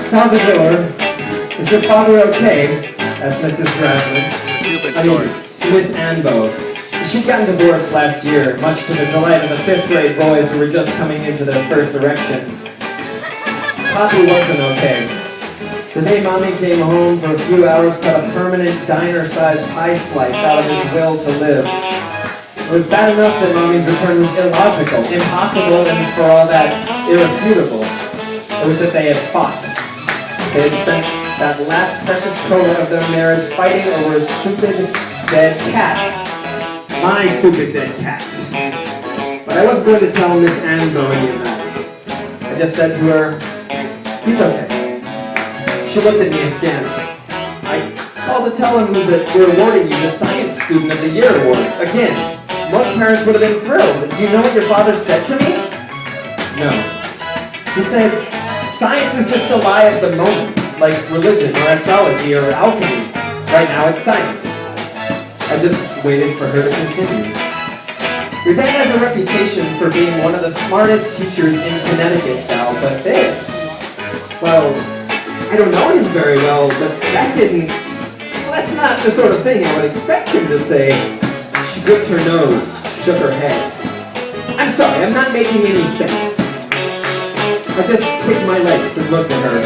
Salvador, is your father okay? Asked Mrs. Grassman. Miss Anbo. She'd gotten divorced last year, much to the delight of the 5th grade boys who were just coming into their first erections. Poppy wasn't okay. The day Mommy came home for a few hours, cut a permanent diner-sized pie slice out of his will to live. It was bad enough that Mommy's return was illogical, impossible, and for all that, irrefutable. It was that they had fought. They had spent that last precious coda of their marriage fighting over a stupid, dead cat. My stupid dead cat. But I wasn't going to tell Miss Anbo any of that. I just said to her, he's okay. She looked at me askance. I called to tell him that we're awarding you the Science Student of the Year award. Again, most parents would have been thrilled. Do you know what your father said to me? No. He said, science is just the lie of the moment, like religion or astrology or alchemy. Right now it's science. I just waited for her to continue. Your dad has a reputation for being one of the smartest teachers in Connecticut, Sal, but this, well, I don't know him very well, but that's not the sort of thing I would expect him to say. She gripped her nose, shook her head. I'm sorry, I'm not making any sense. I just kicked my legs and looked at her.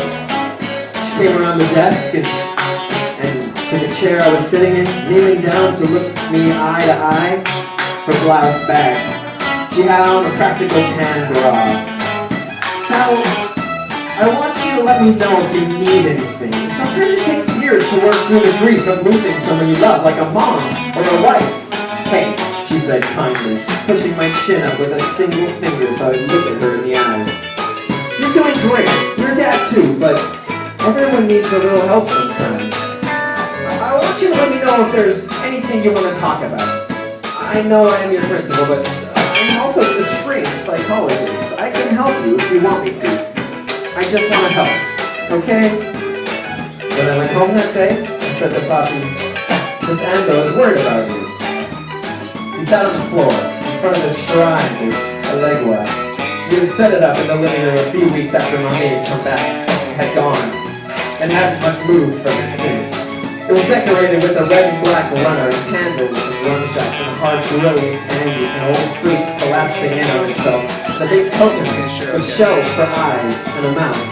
She came around the desk and to the chair I was sitting in, kneeling down to look me eye to eye, her blouse bagged. She had on a practical tan bra. Sal, I want you to let me know if you need anything. Sometimes it takes years to work through the grief of losing someone you love, like a mom or a wife. Hey, she said kindly, pushing my chin up with a single finger so I'd look at her in the eyes. You're doing great. You're a dad too, but everyone needs a little help sometimes. I want you to let me know if there's anything you want to talk about. I know I am your principal, but I'm also a trained psychologist. I can help you if you want me to. I just want to help, okay? When I went home that day, I said to Poppy, Miss Anbo is worried about you. He sat on the floor, in front of his shrine to Elegua. He had set it up in the living room a few weeks after Mommy had come back, had gone, and hadn't much moved from it since. It was decorated with a red and black runner and candles and rum shots and hard brilliant candies and old fruit collapsing in on itself. The big coconut with shells for eyes and a mouth.